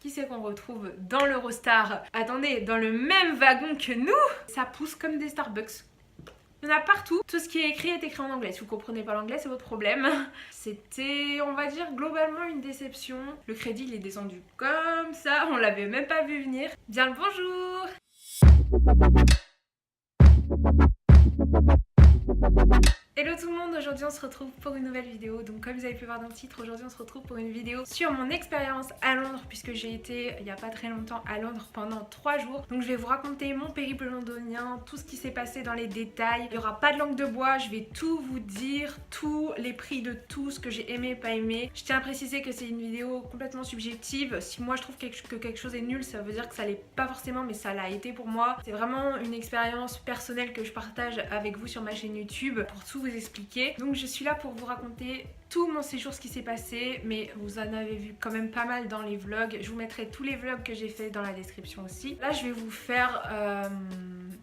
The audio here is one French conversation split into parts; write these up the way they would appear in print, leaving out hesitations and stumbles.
Qui c'est qu'on retrouve dans l'Eurostar? Attendez, dans le même wagon que nous? Ça pousse comme des Starbucks. Il y en a partout. Tout ce qui est écrit en anglais. Si vous comprenez pas l'anglais, c'est votre problème. C'était, on va dire, globalement une déception. Le crédit, il est descendu comme ça. On l'avait même pas vu venir. Bien le bonjour! Hello tout le monde, aujourd'hui on se retrouve pour une nouvelle vidéo. Donc comme vous avez pu voir dans le titre, aujourd'hui on se retrouve pour une vidéo sur mon expérience à Londres, puisque j'ai été il n'y a pas très longtemps à Londres pendant 3 jours. Donc je vais vous raconter mon périple londonien, tout ce qui s'est passé dans les détails. Il n'y aura pas de langue de bois, je vais tout vous dire, tous les prix de tout, ce que j'ai aimé, pas aimé. Je tiens à préciser que c'est une vidéo complètement subjective. Si moi je trouve que quelque chose est nul, ça veut dire que ça l'est pas forcément, mais ça l'a été pour moi. C'est vraiment une expérience personnelle que je partage avec vous sur ma chaîne YouTube pour tout vous expliquer. Donc je suis là pour vous raconter tout mon séjour, ce qui s'est passé, mais vous en avez vu quand même pas mal dans les vlogs. Je vous mettrai tous les vlogs que j'ai fait dans la description aussi. Là je vais vous faire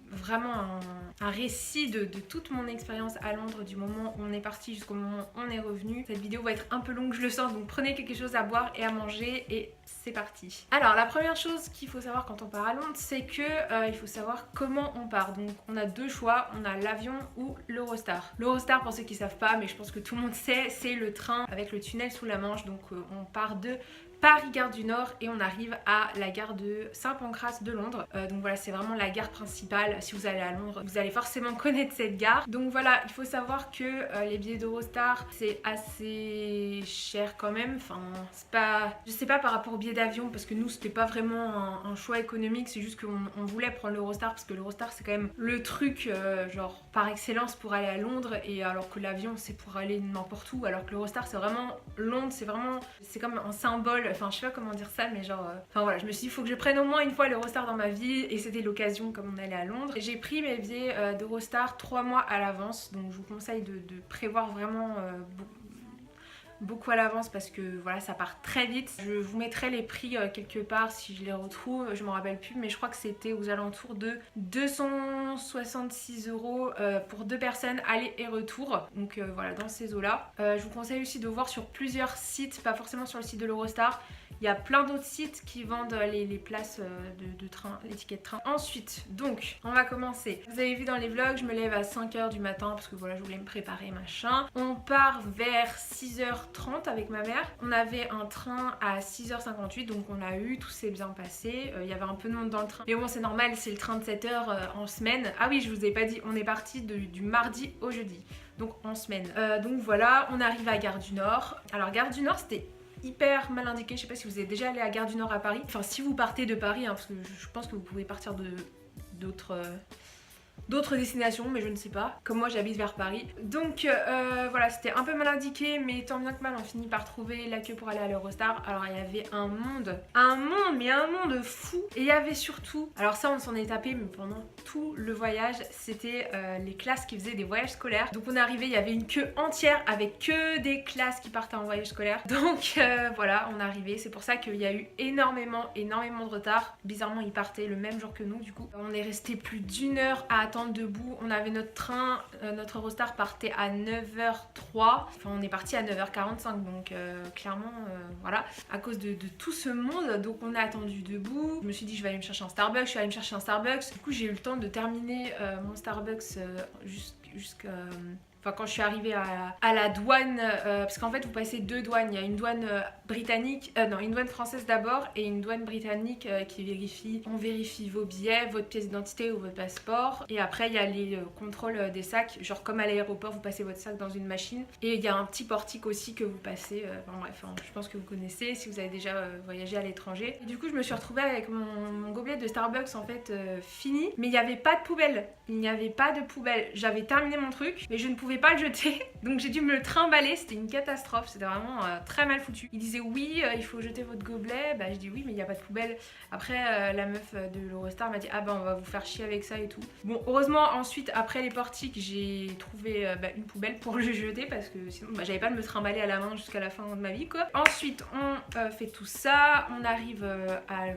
vraiment un récit de toute mon expérience à Londres, du moment où on est parti jusqu'au moment où on est revenu. Cette vidéo va être un peu longue, je le sens, donc prenez quelque chose à boire et à manger et c'est parti. Alors la première chose qu'il faut savoir quand on part à Londres, c'est que il faut savoir comment on part. Donc on a deux choix, on a l'avion ou l'Eurostar. L'Eurostar, pour ceux qui savent pas, mais je pense que tout le monde sait, c'est le train avec le tunnel sous la Manche. Donc on part de Paris-Gare du Nord et on arrive à la gare de Saint-Pancras de Londres. Donc voilà, c'est vraiment la gare principale. Si vous allez à Londres, vous allez forcément connaître cette gare. Donc voilà, il faut savoir que les billets d'Eurostar, c'est assez cher quand même. Enfin, c'est pas... Je sais pas par rapport aux billets d'avion, parce que nous, c'était pas vraiment un choix économique. C'est juste qu'on voulait prendre l'Eurostar, parce que l'Eurostar, c'est quand même le truc, genre, par excellence pour aller à Londres. Et alors que l'avion, c'est pour aller n'importe où. Alors que l'Eurostar, c'est vraiment... Londres, c'est vraiment... C'est comme un symbole. Enfin, je sais pas comment dire ça, mais genre... Enfin voilà, je me suis dit, il faut que je prenne au moins une fois l'Eurostar dans ma vie. Et c'était l'occasion, comme on allait à Londres. J'ai pris mes billets d'Eurostar 3 mois à l'avance. Donc je vous conseille de prévoir vraiment beaucoup à l'avance, parce que voilà, ça part très vite. Je vous mettrai les prix quelque part si je les retrouve, je m'en rappelle plus, mais je crois que c'était aux alentours de 266 € pour 2 personnes aller et retour. Donc voilà, dans ces eaux là. Je vous conseille aussi de voir sur plusieurs sites, pas forcément sur le site de l'Eurostar. Il y a plein d'autres sites qui vendent les places de train, les tickets de train. Ensuite, donc, on va commencer. Vous avez vu dans les vlogs, je me lève à 5 h du matin parce que voilà, je voulais me préparer, machin. On part vers 6 h 30 avec ma mère. On avait un train à 6 h 58, donc on l'a eu, tout s'est bien passé. Il y avait un peu de monde dans le train. Mais bon, c'est normal, c'est le train de 7 h en semaine. Ah oui, je vous ai pas dit, on est parti du mardi au jeudi. Donc en semaine. Donc voilà, on arrive à Gare du Nord. Alors Gare du Nord, c'était hyper mal indiqué. Je sais pas si vous êtes déjà allé à Gare du Nord à Paris. Enfin, si vous partez de Paris, hein, parce que je pense que vous pouvez partir d'autres destinations, mais je ne sais pas. Comme moi, j'habite vers Paris. Donc voilà, c'était un peu mal indiqué, mais tant bien que mal, on finit par trouver la queue pour aller à l'Eurostar. Alors il y avait un monde fou. Et il y avait surtout, alors ça on s'en est tapé, mais pendant tout le voyage, c'était les classes qui faisaient des voyages scolaires. Donc on est arrivé, il y avait une queue entière avec que des classes qui partaient en voyage scolaire. Donc voilà, on est arrivé. C'est pour ça qu'il y a eu énormément de retard. Bizarrement, ils partaient le même jour que nous, du coup. On est resté plus d'1 heure à attendre debout. On avait notre train, notre Eurostar partait à 9 h 03. Enfin, on est parti à 9 h 45, donc clairement, voilà, à cause de tout ce monde. Donc on a attendu debout. Je me suis dit, je vais aller me chercher un Starbucks. Je suis allée me chercher un Starbucks. Du coup, j'ai eu le temps de terminer mon Starbucks jusqu'à... Enfin, quand je suis arrivée à la douane, parce qu'en fait vous passez deux douanes, il y a une douane britannique, non, une douane française d'abord et une douane britannique qui vérifie, on vérifie vos billets, votre pièce d'identité ou votre passeport, et après il y a les contrôles des sacs, genre comme à l'aéroport vous passez votre sac dans une machine, et il y a un petit portique aussi que vous passez, enfin bref, hein, je pense que vous connaissez si vous avez déjà voyagé à l'étranger. Du coup je me suis retrouvée avec mon gobelet de Starbucks en fait fini, mais il n'y avait pas de poubelle, j'avais terminé mon truc, mais je ne pouvais pas le jeter, donc j'ai dû me le trimballer. C'était une catastrophe, c'était vraiment très mal foutu. Il disait oui, il faut jeter votre gobelet. Bah je dis oui, mais il n'y a pas de poubelle. Après la meuf de l'Eurostar m'a dit ah bah on va vous faire chier avec ça et tout. Bon, heureusement ensuite après les portiques j'ai trouvé une poubelle pour le jeter, parce que sinon j'avais pas de me trimballer à la main jusqu'à la fin de ma vie quoi. Ensuite on fait tout ça, on arrive à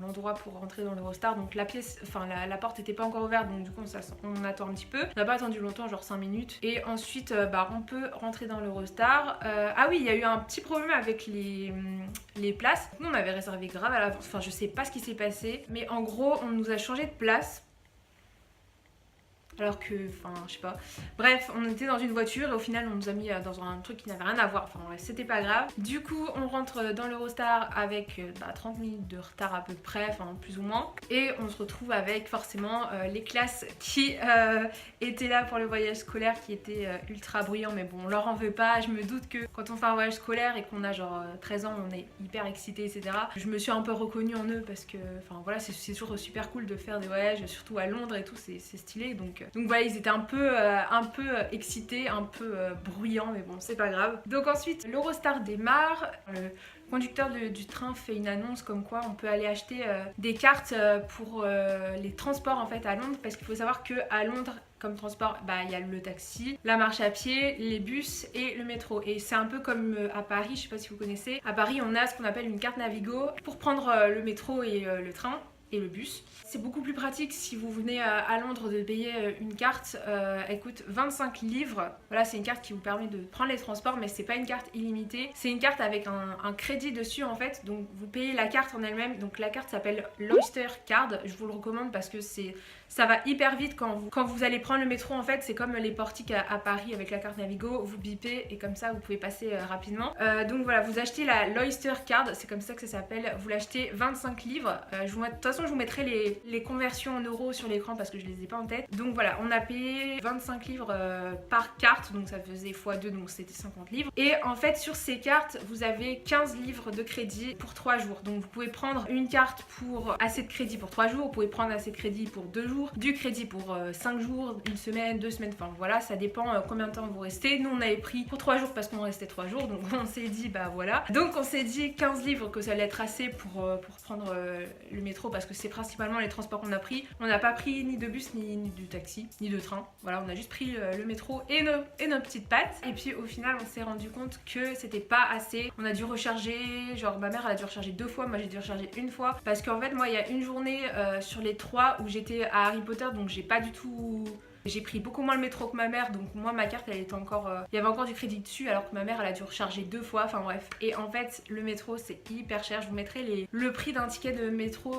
l'endroit pour rentrer dans l'Eurostar. Donc la pièce, enfin la porte était pas encore ouverte, donc du coup on attend un petit peu. On n'a pas attendu longtemps, genre 5 minutes. Et ensuite on peut rentrer dans l'Eurostar. Ah oui, il y a eu un petit problème avec les places. Nous on avait réservé grave à l'avance, enfin je sais pas ce qui s'est passé, mais en gros on nous a changé de place. Alors que, enfin, je sais pas. Bref, on était dans une voiture et au final, on nous a mis dans un truc qui n'avait rien à voir. Enfin, ouais, c'était pas grave. Du coup, on rentre dans l'Eurostar avec 30 minutes de retard à peu près, enfin, plus ou moins. Et on se retrouve avec forcément les classes qui étaient là pour le voyage scolaire, qui étaient ultra bruyants. Mais bon, on leur en veut pas. Je me doute que quand on fait un voyage scolaire et qu'on a genre 13 ans, on est hyper excité, etc. Je me suis un peu reconnue en eux parce que, enfin, voilà, c'est toujours super cool de faire des voyages, surtout à Londres et tout, c'est stylé. Donc voilà, ils étaient un peu excités, un peu bruyants, mais bon, c'est pas grave. Donc ensuite, l'Eurostar démarre. Le conducteur du train fait une annonce comme quoi on peut aller acheter des cartes pour les transports en fait à Londres, parce qu'il faut savoir que à Londres, comme transport, il y a le taxi, la marche à pied, les bus et le métro. Et c'est un peu comme à Paris, je sais pas si vous connaissez. À Paris, on a ce qu'on appelle une carte Navigo pour prendre le métro et le train et le bus. C'est beaucoup plus pratique si vous venez à Londres de payer une carte. Elle coûte 25 livres. Voilà, c'est une carte qui vous permet de prendre les transports, mais c'est pas une carte illimitée. C'est une carte avec un crédit dessus en fait. Donc vous payez la carte en elle-même. Donc la carte s'appelle l'Oyster Card. Je vous le recommande parce que ça va hyper vite quand vous allez prendre le métro en fait. C'est comme les portiques à Paris avec la carte Navigo. Vous bipez et comme ça vous pouvez passer rapidement. Donc voilà, vous achetez l'Oyster Card. C'est comme ça que ça s'appelle. Vous l'achetez 25 livres. De toute façon, je vous mettrai les conversions en euros sur l'écran parce que je les ai pas en tête. Donc voilà, on a payé 25 livres par carte, donc ça faisait x2, donc c'était 50 livres. Et en fait, sur ces cartes, vous avez 15 livres de crédit pour 3 jours. Donc vous pouvez prendre une carte pour assez de crédit pour 3 jours, vous pouvez prendre assez de crédit pour 2 jours, du crédit pour 5 jours, une semaine, 2 semaines, enfin voilà, ça dépend combien de temps vous restez. Nous on avait pris pour 3 jours parce qu'on restait 3 jours, donc on s'est dit bah voilà. Donc on s'est dit 15 livres que ça allait être assez pour prendre le métro parce que c'est principalement les transports qu'on a pris. On n'a pas pris ni de bus ni de taxi, ni de train. Voilà, on a juste pris le métro et nos petites pattes. Et puis au final, on s'est rendu compte que c'était pas assez. On a dû recharger, genre ma mère elle a dû recharger 2 fois, moi j'ai dû recharger 1 fois. Parce qu'en fait, moi il y a une journée sur les 3 où j'étais à Harry Potter, donc j'ai pas du tout... J'ai pris beaucoup moins le métro que ma mère, donc moi ma carte elle était encore... Il y avait encore du crédit dessus alors que ma mère elle a dû recharger 2 fois, enfin bref. Et en fait le métro c'est hyper cher, je vous mettrai le prix d'un ticket de métro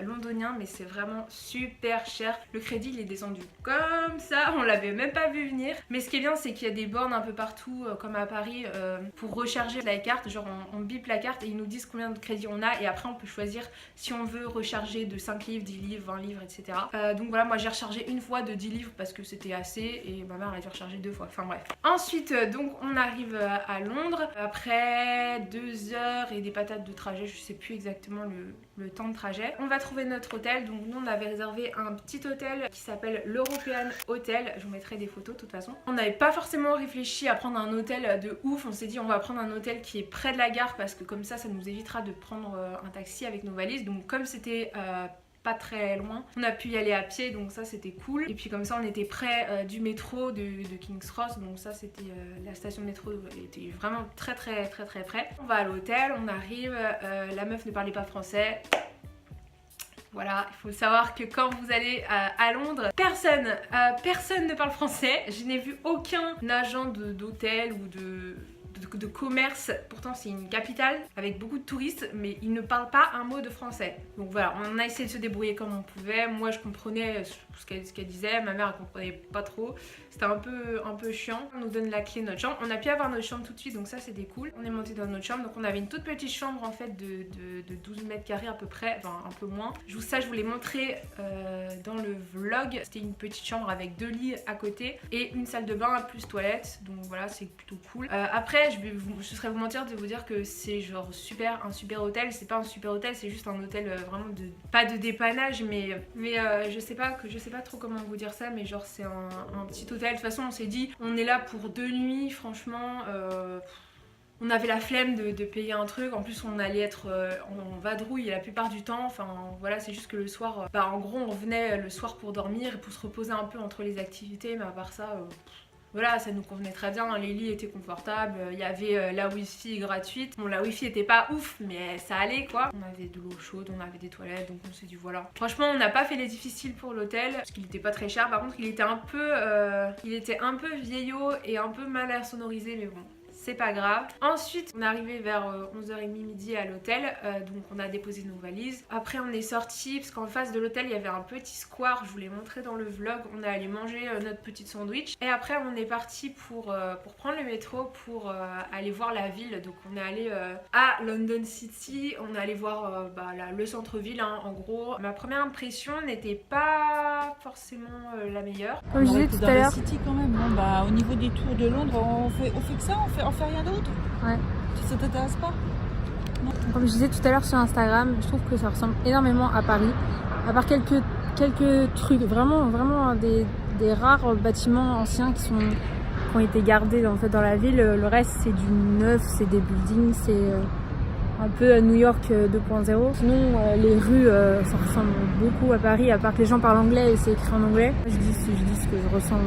londonien, mais c'est vraiment super cher. Le crédit il est descendu comme ça, on l'avait même pas vu venir. Mais ce qui est bien c'est qu'il y a des bornes un peu partout comme à Paris pour recharger la carte, genre on bip la carte et ils nous disent combien de crédit on a et après on peut choisir si on veut recharger de 5 livres, 10 livres, 20 livres, etc. Donc voilà, moi j'ai rechargé une fois de 10 livres parce que c'était assez et ma mère a dû recharger 2 fois, enfin bref. Ensuite donc on arrive à Londres après 2 heures et des patates de trajet, je sais plus exactement le temps de trajet. On va trouver notre hôtel, donc nous on avait réservé un petit hôtel qui s'appelle l'European Hotel, je vous mettrai des photos de toute façon. On n'avait pas forcément réfléchi à prendre un hôtel de ouf, on s'est dit on va prendre un hôtel qui est près de la gare parce que comme ça nous évitera de prendre un taxi avec nos valises. Donc comme c'était pas très loin, on a pu y aller à pied, donc ça c'était cool. Et puis comme ça on était près du métro de King's Cross, donc ça c'était la station de métro était vraiment très près. On va à l'hôtel, on arrive, la meuf ne parlait pas français. Voilà, il faut savoir que quand vous allez à Londres, personne ne parle français. Je n'ai vu aucun agent d'hôtel ou de commerce, pourtant c'est une capitale avec beaucoup de touristes, mais ils ne parlent pas un mot de français. Donc voilà, on a essayé de se débrouiller comme on pouvait. Moi je comprenais ce qu'elle disait, ma mère elle comprenait pas trop. C'était un peu chiant. On nous donne la clé de notre chambre. On a pu avoir notre chambre tout de suite, donc ça c'était cool. On est monté dans notre chambre, donc on avait une toute petite chambre en fait de 12 mètres carrés à peu près, enfin un peu moins. Je vous l'ai montré dans le vlog. C'était une petite chambre avec 2 lits à côté et une salle de bain plus toilette, donc voilà c'est plutôt cool. Après je serais vous mentir de vous dire que c'est genre un super hôtel. C'est pas un super hôtel, c'est juste un hôtel vraiment pas de dépannage, mais je sais pas trop comment vous dire ça, mais genre c'est un petit hôtel. De toute façon on s'est dit on est là pour 2 nuits, franchement on avait la flemme de payer un truc, en plus on allait être en vadrouille la plupart du temps, enfin voilà, c'est juste que le soir, en gros on venait le soir pour dormir et pour se reposer un peu entre les activités, mais à part ça voilà, ça nous convenait très bien, les lits étaient confortables, il y avait la wifi gratuite. Bon, la wifi était pas ouf, mais ça allait quoi. On avait de l'eau chaude, on avait des toilettes, donc on s'est dit voilà. Franchement, on n'a pas fait les difficiles pour l'hôtel, parce qu'il était pas très cher. Par contre, il était un peu vieillot et un peu mal sonorisé, mais bon. C'est pas grave. Ensuite, on est arrivé vers 11h30 midi à l'hôtel, donc on a déposé nos valises. Après, on est sorti parce qu'en face de l'hôtel, il y avait un petit square. Je vous l'ai montré dans le vlog. On est allé manger notre petite sandwich. Et après, on est parti pour prendre le métro pour aller voir la ville. Donc, on est allé à London City. On est allé voir le centre-ville, hein, en gros. Ma première impression n'était pas forcément la meilleure. Comme je disais tout à l'heure. City quand même. Bon, bah, au niveau des tours de Londres, on fait que ça, on fait rien d'autre. Ouais. Ça t'intéresse pas? Non. Comme je disais tout à l'heure sur Instagram, je trouve que ça ressemble énormément à Paris. À part quelques trucs, vraiment des rares bâtiments anciens qui ont été gardés en fait dans la ville. Le reste c'est du neuf, c'est des buildings, c'est un peu New York 2.0. Sinon les rues ça ressemble beaucoup à Paris, à part que les gens parlent anglais et c'est écrit en anglais. Je dis ce que je ressens.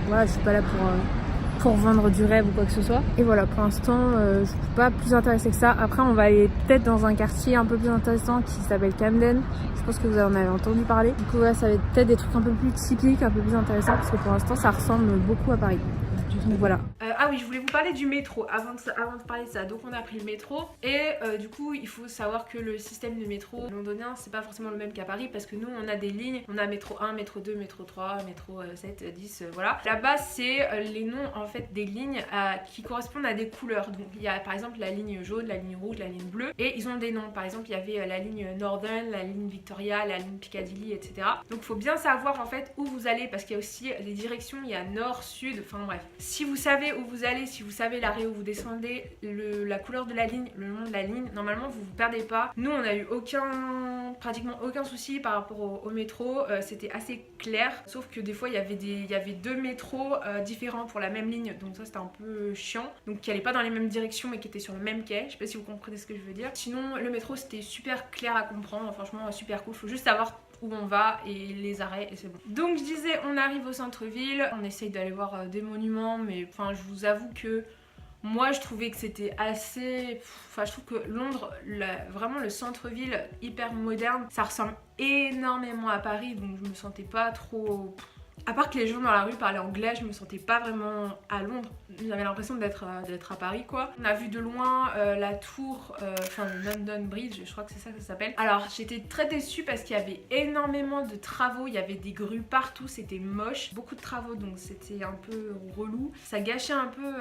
Voilà, je suis pas là pour vendre du rêve ou quoi que ce soit. Et voilà, pour l'instant, je suis pas plus intéressée que ça. Après, on va aller peut-être dans un quartier un peu plus intéressant qui s'appelle Camden. Je pense que vous en avez entendu parler. Du coup, ouais, ça va être peut-être des trucs un peu plus typiques, un peu plus intéressants, parce que pour l'instant, ça ressemble beaucoup à Paris. Donc voilà. Ah oui, je voulais vous parler du métro avant de parler de ça. Donc on a pris le métro et du coup il faut savoir que le système de métro londonien c'est pas forcément le même qu'à Paris, parce que nous on a des lignes, on a métro 1, métro 2, métro 3, métro 7, 10, voilà. Là-bas c'est les noms en fait des lignes qui correspondent à des couleurs. Donc il y a par exemple la ligne jaune, la ligne rouge, la ligne bleue, et ils ont des noms. Par exemple il y avait la ligne Northern, la ligne Victoria, la ligne Piccadilly, etc. Donc il faut bien savoir en fait où vous allez, parce qu'il y a aussi les directions, il y a nord, sud, enfin bref. Si vous savez où vous allez, si vous savez l'arrêt où vous descendez, la couleur de la ligne, le nom de la ligne, normalement vous vous perdez pas. Nous on a eu pratiquement aucun souci par rapport au métro, c'était assez clair, sauf que des fois il y avait deux métros différents pour la même ligne, donc ça c'était un peu chiant, donc qui allaient pas dans les mêmes directions mais qui étaient sur le même quai. Je sais pas si vous comprenez ce que je veux dire. Sinon le métro c'était super clair à comprendre, franchement super cool, faut juste savoir où on va et les arrêts et c'est bon. Donc je disais, on arrive au centre-ville, on essaye d'aller voir des monuments, mais enfin je vous avoue que moi je trouvais que c'était assez... Enfin je trouve que Londres, vraiment le centre-ville hyper moderne, ça ressemble énormément à Paris, donc je me sentais pas trop... À part que les gens dans la rue parlaient anglais, je me sentais pas vraiment à Londres. J'avais l'impression d'être à Paris quoi. On a vu de loin la tour, enfin le London Bridge, je crois que c'est ça que ça s'appelle. Alors j'étais très déçue parce qu'il y avait énormément de travaux, il y avait des grues partout, c'était moche. Beaucoup de travaux donc c'était un peu relou. Ça gâchait un peu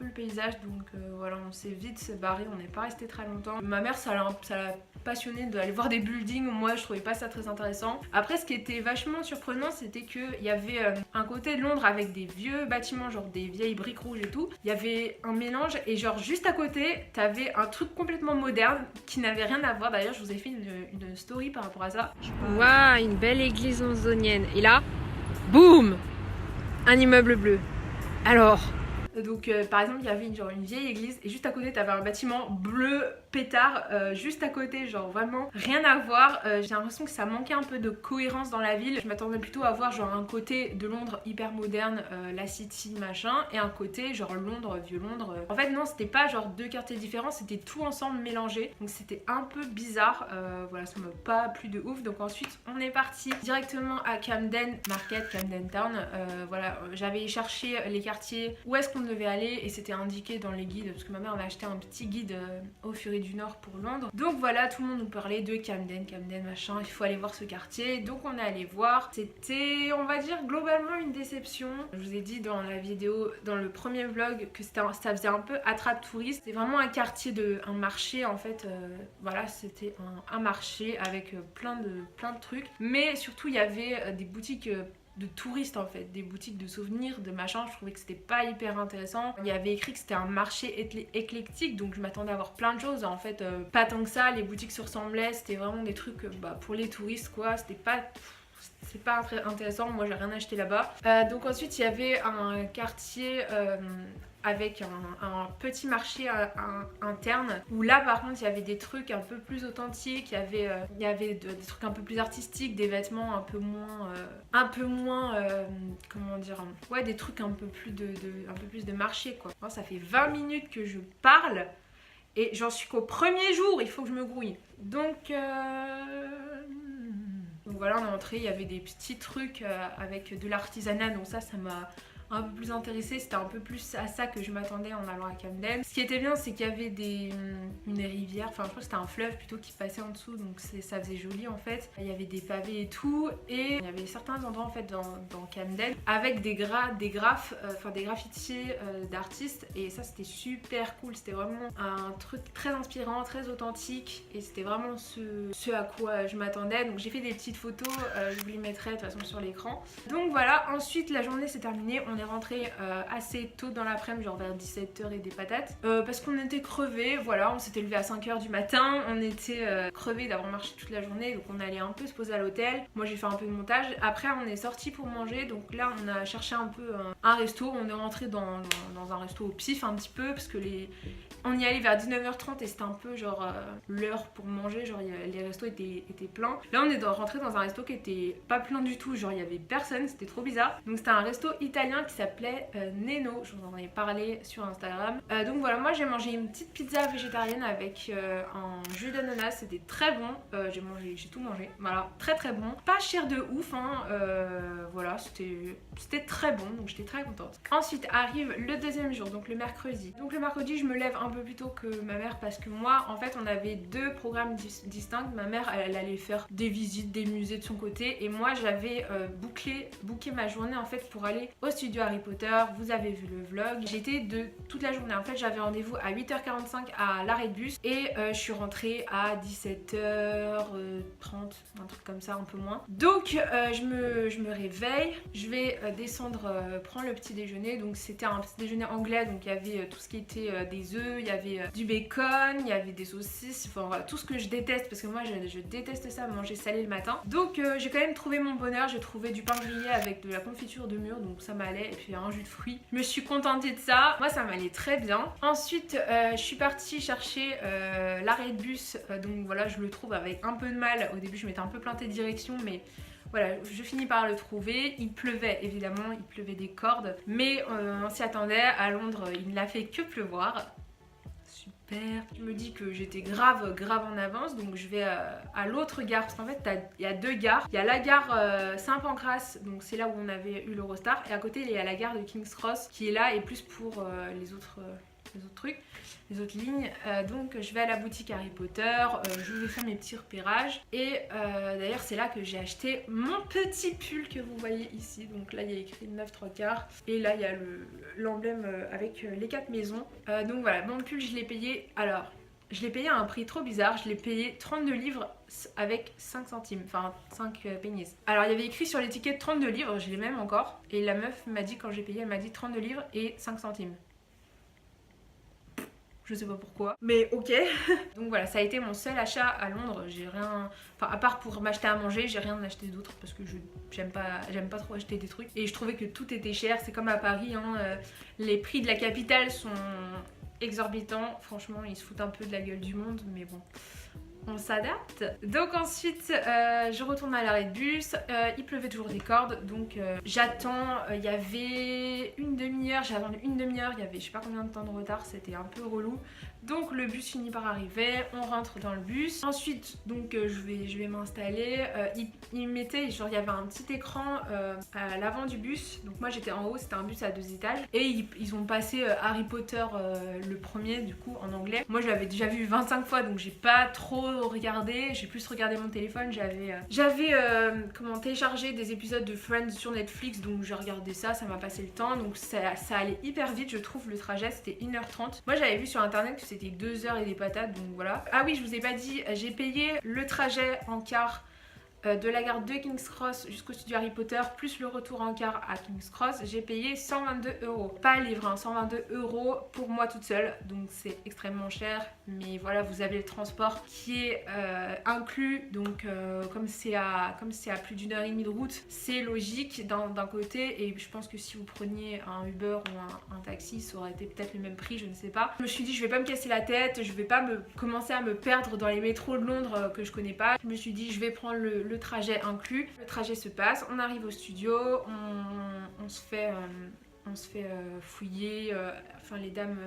le paysage, donc voilà, on s'est vite barré, on n'est pas resté très longtemps. Ma mère ça l'a passionné d'aller voir des buildings, moi je trouvais pas ça très intéressant. Après ce qui était vachement surprenant c'était qu'il y avait un côté de Londres avec des vieux bâtiments, genre des vieilles briques rouges et tout. Il y avait un mélange et genre juste à côté t'avais un truc complètement moderne qui n'avait rien à voir. D'ailleurs je vous ai fait une story par rapport à ça. Waouh, une belle église londonienne. Et là, boum, un immeuble bleu. Alors donc par exemple il y avait une vieille église et juste à côté t'avais un bâtiment bleu pétard juste à côté, genre vraiment rien à voir. J'ai l'impression que ça manquait un peu de cohérence dans la ville. Je m'attendais plutôt à voir genre un côté de Londres hyper moderne, la City machin, et un côté genre Londres, vieux Londres. En fait non, c'était pas genre deux quartiers différents, c'était tout ensemble mélangé, donc c'était un peu bizarre. Voilà, ça m'a pas plu de ouf. Donc ensuite on est parti directement à Camden Market, Camden Town. Voilà, j'avais cherché les quartiers où est-ce qu'on devait aller et c'était indiqué dans les guides, parce que ma mère avait acheté un petit guide au Fury du Nord pour Londres. Donc voilà, tout le monde nous parlait de Camden machin, il faut aller voir ce quartier. Donc on est allé voir. C'était, on va dire, globalement une déception. Je vous ai dit dans la vidéo, dans le premier vlog, que ça faisait un peu attrape touriste. C'est vraiment un quartier un marché en fait. Voilà, c'était un marché avec plein de trucs. Mais surtout il y avait des boutiques de touristes en fait, des boutiques de souvenirs, de machin. Je trouvais que c'était pas hyper intéressant. Il y avait écrit que c'était un marché éclectique, donc je m'attendais à voir plein de choses. En fait, pas tant que ça, les boutiques se ressemblaient, c'était vraiment des trucs pour les touristes quoi. C'était pas... c'est pas très intéressant, moi j'ai rien acheté là-bas. Donc ensuite il y avait un quartier avec un petit marché interne où là par contre il y avait des trucs un peu plus authentiques, il y avait des trucs un peu plus artistiques, des vêtements un peu moins comment dire, ouais, des trucs un peu plus de marché quoi. Alors, ça fait 20 minutes que je parle et j'en suis qu'au premier jour, il faut que je me grouille. Donc voilà, on est entré, il y avait des petits trucs avec de l'artisanat, donc ça m'a un peu plus intéressée, c'était un peu plus à ça que je m'attendais en allant à Camden. Ce qui était bien, c'est qu'il y avait une rivière, enfin je crois que c'était un fleuve plutôt qui passait en dessous, donc ça faisait joli en fait. Il y avait des pavés et tout, et il y avait certains endroits en fait dans Camden avec des graffitis d'artistes, et ça c'était super cool, c'était vraiment un truc très inspirant, très authentique, et c'était vraiment ce à quoi je m'attendais. Donc j'ai fait des petites photos, je vous les mettrai de toute façon sur l'écran. Donc voilà, ensuite la journée s'est terminée, on est rentré assez tôt dans l'après-midi, genre vers 17h et des patates, parce qu'on était crevés, voilà, on s'était levé à 5h du matin, on était crevés d'avoir marché toute la journée, donc on allait un peu se poser à l'hôtel. Moi j'ai fait un peu de montage, après on est sorti pour manger, donc là on a cherché un peu un resto, on est rentré dans un resto au pif un petit peu, parce que on y allait vers 19h30 et c'était un peu genre l'heure pour manger, genre les restos étaient pleins. Là on est rentré dans un resto qui était pas plein du tout, genre il y avait personne, c'était trop bizarre. Donc c'était un resto italien qui s'appelait Neno, je vous en ai parlé sur Instagram. Donc voilà, moi j'ai mangé une petite pizza végétarienne avec un jus d'ananas, c'était très bon. J'ai tout mangé, voilà, très bon. Pas cher de ouf, hein, voilà, c'était très bon, donc j'étais très contente. Ensuite arrive le deuxième jour, donc le mercredi. Donc le mercredi je me lève un peu plus tôt que ma mère parce que moi en fait on avait deux programmes distincts. Ma mère elle allait faire des visites, des musées de son côté, et moi j'avais booké ma journée en fait pour aller au studio Harry Potter. Vous avez vu le vlog, j'étais de toute la journée. En fait j'avais rendez-vous à 8h45 à l'arrêt de bus et je suis rentrée à 17h30, un truc comme ça, un peu moins. Donc je me réveille, je vais descendre prendre le petit déjeuner. Donc c'était un petit déjeuner anglais, donc il y avait tout ce qui était des œufs, il y avait du bacon, il y avait des saucisses, enfin voilà, tout ce que je déteste parce que moi je déteste ça, manger salé le matin. Donc j'ai quand même trouvé mon bonheur, j'ai trouvé du pain grillé avec de la confiture de mûre, donc ça m'allait, et puis un jus de fruits. Je me suis contentée de ça, moi ça m'allait très bien. Ensuite je suis partie chercher l'arrêt de bus, donc voilà, je le trouve avec un peu de mal. Au début je m'étais un peu plantée de direction, mais voilà, je finis par le trouver. Il pleuvait évidemment, il pleuvait des cordes, mais on s'y attendait. À Londres il n'a fait que pleuvoir. Super. Je me dis que j'étais grave en avance, donc je vais à l'autre gare, parce qu'en fait il y a deux gares. Il y a la gare Saint-Pancras, donc c'est là où on avait eu l'Eurostar, et à côté il y a la gare de King's Cross qui est là et plus pour les autres trucs, les autres lignes. Donc je vais à la boutique Harry Potter, je vais faire mes petits repérages, et d'ailleurs c'est là que j'ai acheté mon petit pull que vous voyez ici. Donc là il y a écrit 9 3/4 et là il y a l'emblème avec les 4 maisons. Donc voilà, mon pull je l'ai payé, alors je l'ai payé à un prix trop bizarre, je l'ai payé 32 livres avec 5 centimes, enfin 5 pennies. Alors il y avait écrit sur l'étiquette 32 livres, je l'ai même encore, et la meuf m'a dit quand j'ai payé, elle m'a dit 32 livres et 5 centimes. Je sais pas pourquoi, mais ok. Donc voilà, ça a été mon seul achat à Londres. J'ai rien, enfin à part pour m'acheter à manger, j'ai rien acheté d'autre parce que j'aime pas trop acheter des trucs. Et je trouvais que tout était cher, c'est comme à Paris, hein, les prix de la capitale sont exorbitants. Franchement, ils se foutent un peu de la gueule du monde, mais bon, on s'adapte. Donc ensuite je retourne à l'arrêt de bus, il pleuvait toujours des cordes, donc j'attends. Il y avait une demi-heure, j'ai attendu une demi-heure, il y avait je sais pas combien de temps de retard, c'était un peu relou. Donc le bus finit par arriver, on rentre dans le bus. Ensuite donc je vais m'installer. Il mettait, genre il y avait un petit écran à l'avant du bus. Donc moi j'étais en haut, c'était un bus à 2 étages. Et ils ont passé Harry Potter le premier du coup en anglais. Moi je l'avais déjà vu 25 fois, donc j'ai pas trop regardé. J'ai plus regardé mon téléphone. J'avais téléchargé des épisodes de Friends sur Netflix, donc j'ai regardé ça, ça m'a passé le temps. Donc ça allait hyper vite, je trouve. Le trajet c'était 1h30. Moi j'avais vu sur internet que c'était 2 heures et des patates, donc voilà. Ah oui, je vous ai pas dit, j'ai payé le trajet en car de la gare de King's Cross jusqu'au studio Harry Potter, plus le retour en car à King's Cross, j'ai payé 122 €. Pas le livre, hein, 122 € pour moi toute seule, donc c'est extrêmement cher. Mais voilà, vous avez le transport qui est inclus, donc comme c'est à plus d'une heure et demie de route, c'est logique d'un côté. Et je pense que si vous preniez un Uber ou un taxi, ça aurait été peut-être le même prix, je ne sais pas. Je me suis dit, je vais pas me casser la tête, je vais pas commencer à me perdre dans les métros de Londres que je connais pas. Je me suis dit, je vais prendre le trajet inclus. Le trajet se passe, on arrive au studio, on se fait fouiller, enfin les dames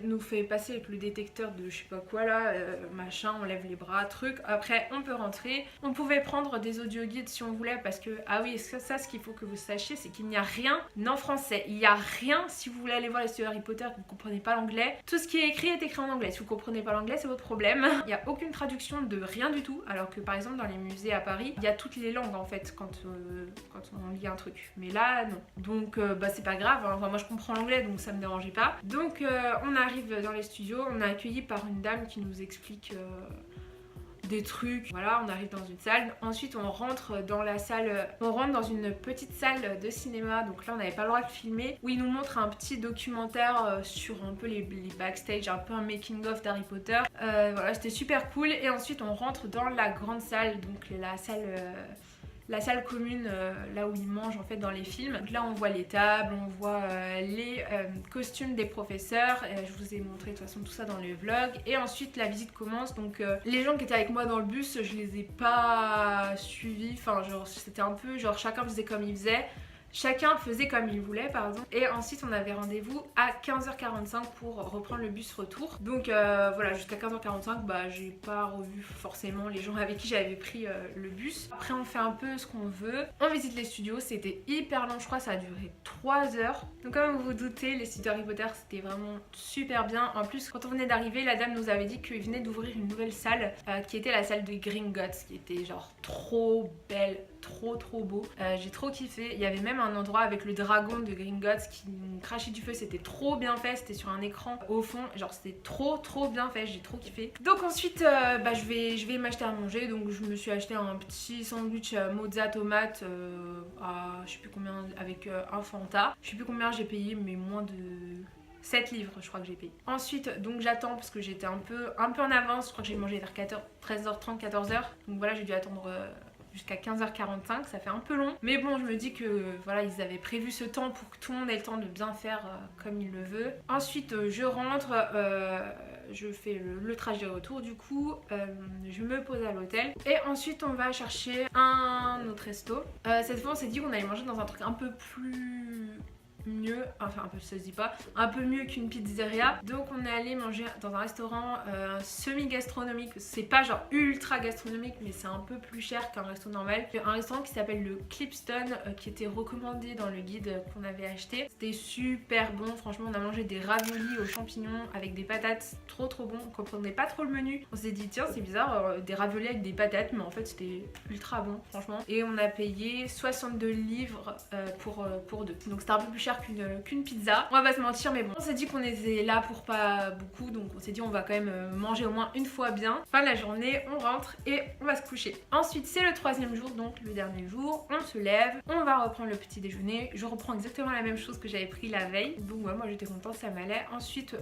nous fait passer avec le détecteur de je sais pas quoi là, machin, on lève les bras, truc. Après on peut rentrer. On pouvait prendre des audio guides si on voulait, parce que, ah oui, ça ce qu'il faut que vous sachiez, c'est qu'il n'y a rien en français. Il n'y a rien, si vous voulez aller voir les studios Harry Potter, que vous ne comprenez pas l'anglais. Tout ce qui est écrit en anglais. Si vous ne comprenez pas l'anglais, c'est votre problème. Il n'y a aucune traduction de rien du tout, alors que par exemple dans les musées à Paris, il y a toutes les langues en fait quand on lit un truc. Mais là, non. Donc c'est pas grave, hein. Enfin, moi je comprends l'anglais, donc ça me dérangeait pas. Donc on arrive dans les studios, on est accueilli par une dame qui nous explique des trucs. Voilà, on arrive dans une salle. Ensuite, on rentre dans la salle, on rentre dans une petite salle de cinéma. Donc là, on n'avait pas le droit de filmer. Où il nous montre un petit documentaire sur un peu les backstage, un peu un making-of d'Harry Potter. Voilà, c'était super cool. Et ensuite, on rentre dans la grande salle, donc la salle commune, là où ils mangent en fait dans les films. Donc là on voit les tables, on voit les costumes des professeurs. Je vous ai montré de toute façon tout ça dans le vlog. Et ensuite la visite commence. Donc les gens qui étaient avec moi dans le bus, je les ai pas suivis. Enfin genre c'était un peu genre chacun faisait comme il faisait. Chacun faisait comme il voulait par exemple. Et ensuite on avait rendez-vous à 15h45 pour reprendre le bus retour. Donc voilà, jusqu'à 15h45 j'ai pas revu forcément les gens avec qui j'avais pris le bus. Après on fait un peu ce qu'on veut. On visite les studios, c'était hyper long, je crois ça a duré 3 heures. Donc comme vous vous doutez, les studios Harry Potter c'était vraiment super bien. En plus quand on venait d'arriver, la dame nous avait dit qu'il venait d'ouvrir une nouvelle salle qui était la salle de Gringotts, qui était genre trop belle, trop beau. J'ai trop kiffé. Il y avait même un endroit avec le dragon de Gringotts qui crachait du feu, c'était trop bien fait, c'était sur un écran au fond, genre c'était trop bien fait, j'ai trop kiffé. Donc ensuite je vais m'acheter à manger, donc je me suis acheté un petit sandwich mozza tomate à je sais plus combien avec un Fanta. Je sais plus combien j'ai payé, mais moins de 7 livres je crois que j'ai payé. Ensuite donc j'attends parce que j'étais un peu en avance, je crois que j'ai mangé vers 13h30, 14h. Donc voilà, j'ai dû attendre jusqu'à 15h45, ça fait un peu long. Mais bon, je me dis que voilà, ils avaient prévu ce temps pour que tout le monde ait le temps de bien faire comme il le veut. Ensuite, je rentre, je fais le trajet retour du coup, je me pose à l'hôtel. Et ensuite, on va chercher un autre resto. Cette fois, on s'est dit qu'on allait manger dans un truc un peu plus mieux, enfin un peu ça se dit pas, un peu mieux qu'une pizzeria. Donc on est allé manger dans un restaurant semi-gastronomique. C'est pas genre ultra gastronomique, mais c'est un peu plus cher qu'un resto normal. Un restaurant qui s'appelle le Clipstone, qui était recommandé dans le guide qu'on avait acheté. C'était super bon, franchement on a mangé des raviolis aux champignons avec des patates, trop bon. On comprenait pas trop le menu. On s'est dit tiens c'est bizarre, des raviolis avec des patates, mais en fait c'était ultra bon franchement. Et on a payé 62 livres pour deux. Donc c'était un peu plus cher qu'une pizza. On va pas se mentir, mais bon, on s'est dit qu'on était là pour pas beaucoup, donc on s'est dit on va quand même manger au moins une fois bien. Fin de la journée, on rentre et on va se coucher. Ensuite c'est le troisième jour, donc le dernier jour, on se lève, on va reprendre le petit déjeuner. Je reprends exactement la même chose que j'avais pris la veille, donc ouais, moi j'étais contente, ça m'allait. Ensuite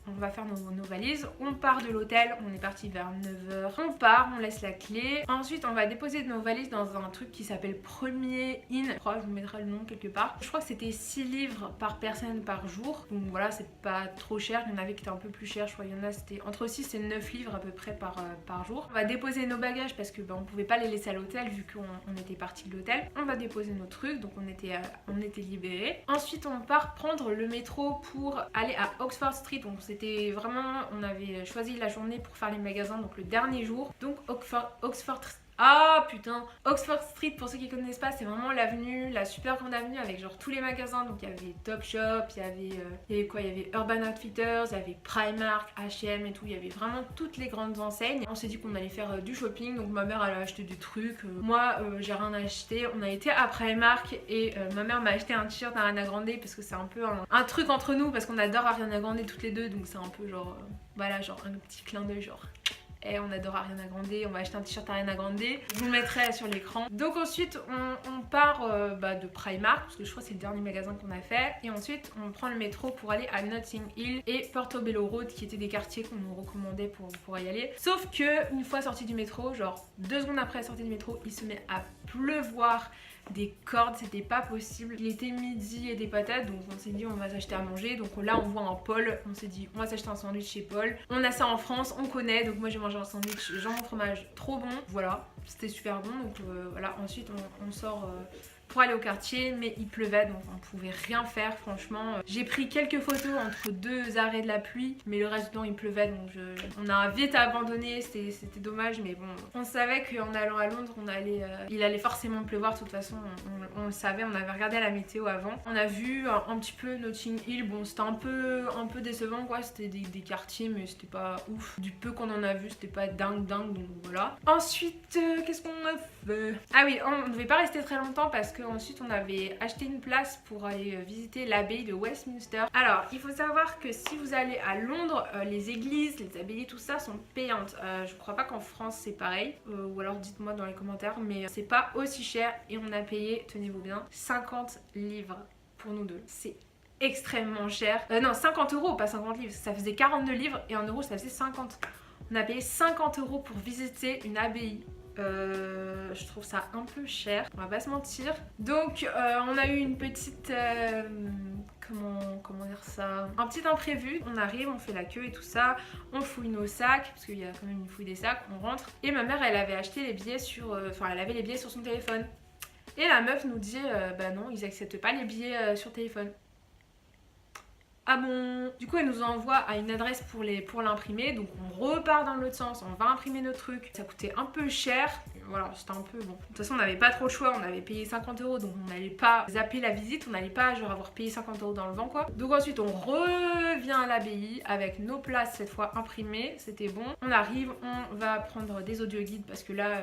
on va faire nos valises, on part de l'hôtel, on est parti vers 9h, on part, on laisse la clé. Ensuite on va déposer nos valises dans un truc qui s'appelle Premier Inn, je crois, je vous mettrai le nom quelque part. Je crois que c'était 6 livres par personne par jour, donc voilà, c'est pas trop cher. Il y en avait qui étaient un peu plus chers, je crois il y en a c'était entre 6 et 9 livres à peu près par jour. On va déposer nos bagages parce que on pouvait pas les laisser à l'hôtel vu qu'on était parti de l'hôtel. On va déposer nos trucs, donc on était libérés. Ensuite on part prendre le métro pour aller à Oxford Street, donc c'était vraiment, on avait choisi la journée pour faire les magasins, donc le dernier jour. Donc Oxford Street, pour ceux qui connaissent pas, c'est vraiment l'avenue, la super grande avenue avec genre tous les magasins. Donc il y avait Topshop, il y avait Urban Outfitters, il y avait Primark, H&M et tout. Il y avait vraiment toutes les grandes enseignes. On s'est dit qu'on allait faire du shopping, donc ma mère elle a acheté des trucs. Moi j'ai rien acheté. On a été à Primark et ma mère m'a acheté un t-shirt Ariana Grande parce que c'est un peu un truc entre nous parce qu'on adore Ariana Grande toutes les deux. Donc c'est un peu genre voilà, genre un petit clin d'œil genre hey, on adore Ariana Grande, on va acheter un t-shirt Ariana Grande, je vous le mettrai sur l'écran. Donc ensuite on part de Primark, parce que je crois que c'est le dernier magasin qu'on a fait, et ensuite on prend le métro pour aller à Notting Hill et Portobello Road, qui étaient des quartiers qu'on nous recommandait pour y aller. Sauf que une fois sorti du métro, genre 2 secondes après la sortie du métro, il se met à pleuvoir des cordes, c'était pas possible. Il était midi et des patates, donc on s'est dit on va s'acheter à manger. Donc là on voit un Paul, on s'est dit on va s'acheter un sandwich chez Paul. On a ça en France, on connaît, donc moi j'ai mangé un sandwich jambon fromage, trop bon. Voilà, c'était super bon, donc voilà. Ensuite on sort pour aller au quartier, mais il pleuvait donc on pouvait rien faire franchement. J'ai pris quelques photos entre 2 arrêts de la pluie, mais le reste du temps il pleuvait, donc on a vite abandonné, c'était dommage, mais bon, on savait qu'en allant à Londres il allait forcément pleuvoir. De toute façon on le savait, on avait regardé la météo avant. On a vu un petit peu Notting Hill, bon c'était un peu décevant quoi, c'était des quartiers mais c'était pas ouf. Du peu qu'on en a vu, c'était pas dingue, donc voilà. Ensuite qu'est-ce qu'on a fait? Ah oui, on ne devait pas rester très longtemps parce que ensuite on avait acheté une place pour aller visiter l'abbaye de Westminster. Alors il faut savoir que si vous allez à Londres, les églises, les abbayes, tout ça sont payantes. Je crois pas qu'en France c'est pareil, ou alors dites-moi dans les commentaires, mais c'est pas aussi cher et on a payé, tenez-vous bien, 50 livres pour nous deux. C'est extrêmement cher. Non, 50 euros, pas 50 livres, ça faisait 42 livres et en euros ça faisait 50. On a payé 50 euros pour visiter une abbaye. Je trouve ça un peu cher, on va pas se mentir. Donc on a eu une petite comment dire ça, un petit imprévu. On arrive, on fait la queue et tout ça, on fouille nos sacs parce qu'il y a quand même une fouille des sacs, on rentre et ma mère elle avait acheté les billets sur elle avait les billets sur son téléphone et la meuf nous dit bah non, ils acceptent pas les billets sur téléphone. Ah bon? Du coup elle nous envoie à une adresse pour l'imprimer, donc on repart dans l'autre sens, on va imprimer nos trucs. Ça coûtait un peu cher, voilà, c'était un peu bon. De toute façon on n'avait pas trop le choix, on avait payé 50 euros, donc on n'allait pas zapper la visite, on n'allait pas genre avoir payé 50 euros dans le vent quoi. Donc ensuite on revient à l'abbaye avec nos places cette fois imprimées, c'était bon. On arrive, on va prendre des audioguides parce que là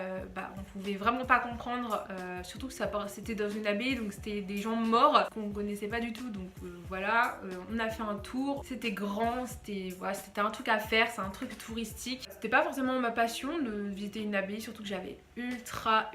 on pouvait vraiment pas comprendre, surtout que c'était dans une abbaye, donc c'était des gens morts qu'on connaissait pas du tout, donc voilà. On a fait un tour, c'était grand, c'était un truc à faire, c'est un truc touristique. C'était pas forcément ma passion de visiter une abbaye, surtout que j'avais ultra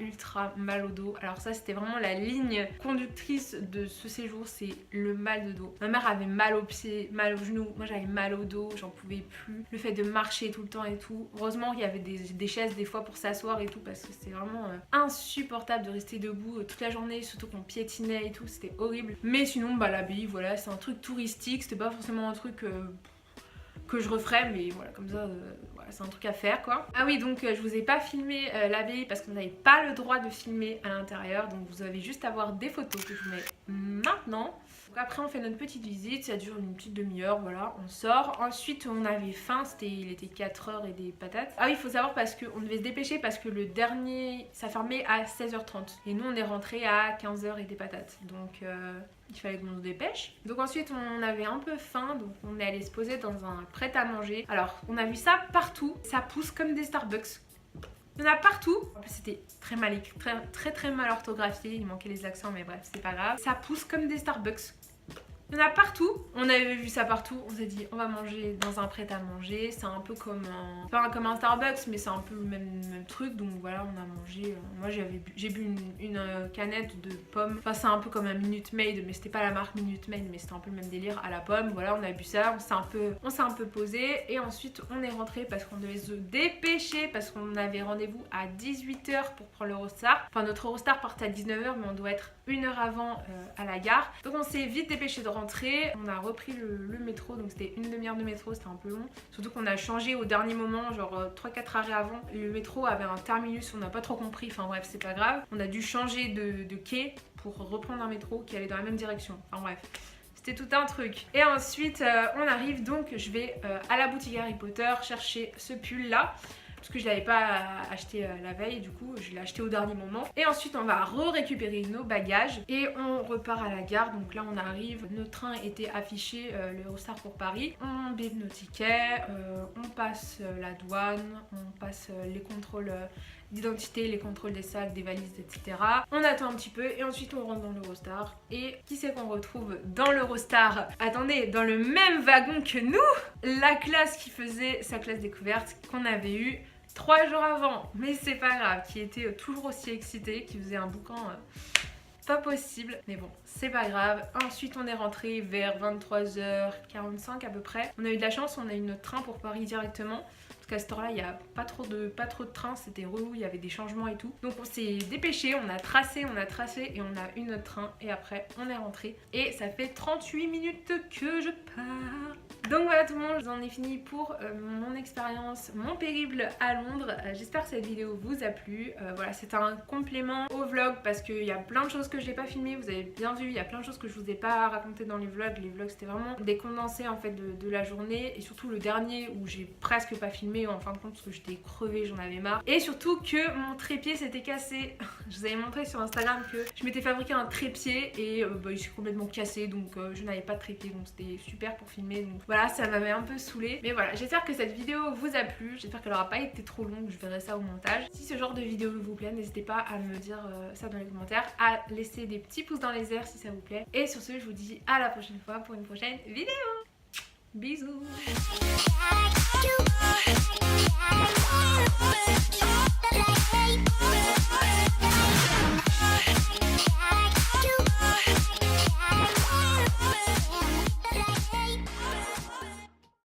mal au dos. Alors ça c'était vraiment la ligne conductrice de ce séjour, c'est le mal de dos. Ma mère avait mal aux pieds, mal aux genoux, moi j'avais mal au dos, j'en pouvais plus. Le fait de marcher tout le temps et tout. Heureusement qu'il y avait des chaises des fois pour s'asseoir et tout, parce que c'était vraiment insupportable de rester debout toute la journée, surtout qu'on piétinait et tout, c'était horrible. Mais sinon l'abbaye, voilà, c'est un truc touristique, c'était pas forcément un truc que je referais, mais voilà, comme ça voilà, c'est un truc à faire quoi. Ah oui, donc je vous ai pas filmé l'abbaye parce qu'on n'avait pas le droit de filmer à l'intérieur, donc vous avez juste à voir des photos que je vous mets maintenant. Donc après on fait notre petite visite, ça dure une petite demi-heure, voilà, on sort. Ensuite on avait faim, il était 4h et des patates. Ah oui, il faut savoir parce qu'on devait se dépêcher parce que le dernier, ça fermait à 16h30. Et nous on est rentré à 15h et des patates. Donc il fallait qu'on se dépêche. Donc ensuite on avait un peu faim, donc on est allé se poser dans un prêt-à-manger. Alors on a vu ça partout, ça pousse comme des Starbucks. Il y en a partout. En plus c'était très mal écrit, très mal orthographié, il manquait les accents mais bref c'est pas grave. Ça pousse comme des Starbucks. Il y en a partout, on avait vu ça partout, on s'est dit on va manger dans un prêt-à-manger, c'est un peu comme pas comme un Starbucks mais c'est un peu le même truc, donc voilà on a mangé, moi j'ai bu une canette de pommes, enfin c'est un peu comme un Minute Maid mais c'était pas la marque Minute Maid mais c'était un peu le même délire à la pomme, voilà on a bu ça, on s'est un peu posé et ensuite on est rentré parce qu'on devait se dépêcher parce qu'on avait rendez-vous à 18h pour prendre l'Eurostar, enfin notre Eurostar partait à 19h mais on doit être 1 heure avant à la gare, donc on s'est vite dépêché de rentrer, on a repris le métro, donc c'était une demi-heure de métro, c'était un peu long, surtout qu'on a changé au dernier moment, genre 3-4 arrêts avant, le métro avait un terminus, on n'a pas trop compris, enfin bref c'est pas grave, on a dû changer de quai pour reprendre un métro qui allait dans la même direction, enfin bref. C'était tout un truc. Et ensuite on arrive, donc je vais à la boutique Harry Potter chercher ce pull là parce que je l'avais pas acheté la veille, du coup je l'ai acheté au dernier moment. Et ensuite on va récupérer nos bagages et on repart à la gare. Donc là on arrive, notre train était affiché, l'Eurostar pour Paris. On bip nos tickets, on passe la douane, on passe les contrôles d'identité, les contrôles des sacs, des valises, etc. On attend un petit peu et ensuite on rentre dans l'Eurostar. Et qui c'est qu'on retrouve dans l'Eurostar? Attendez, dans le même wagon que nous, la classe qui faisait sa classe découverte qu'on avait eue 3 jours avant, mais c'est pas grave, qui était toujours aussi excité, qui faisait un boucan pas possible, mais bon, c'est pas grave. Ensuite, on est rentré vers 23h45 à peu près. On a eu de la chance, on a eu notre train pour Paris directement. Parce qu'à cette heure-là, il n'y a pas trop de train, c'était relou, il y avait des changements et tout. Donc on s'est dépêché, on a tracé et on a eu notre train. Et après, on est rentré. Et ça fait 38 minutes que je pars. Donc voilà tout le monde, j'en ai fini pour mon expérience, mon périple à Londres. J'espère que cette vidéo vous a plu. Voilà, c'est un complément au vlog parce qu'il y a plein de choses que je n'ai pas filmées. Vous avez bien vu, il y a plein de choses que je vous ai pas racontées dans les vlogs. Les vlogs c'était vraiment des condensés en fait de la journée. Et surtout le dernier où j'ai presque pas filmé en fin de compte parce que j'étais crevée, j'en avais marre. Et surtout que mon trépied s'était cassé. Je vous avais montré sur Instagram que je m'étais fabriqué un trépied et il s'est complètement cassé. Donc je n'avais pas de trépied, donc c'était super pour filmer. Donc voilà, ça m'avait un peu saoulée. Mais voilà, j'espère que cette vidéo vous a plu. J'espère qu'elle aura pas été trop longue. Je verrai ça au montage. Si ce genre de vidéo vous plaît, n'hésitez pas à me dire ça dans les commentaires, à laisser des petits pouces dans les airs si ça vous plaît. Et sur ce, je vous dis à la prochaine fois pour une prochaine vidéo. Bisous.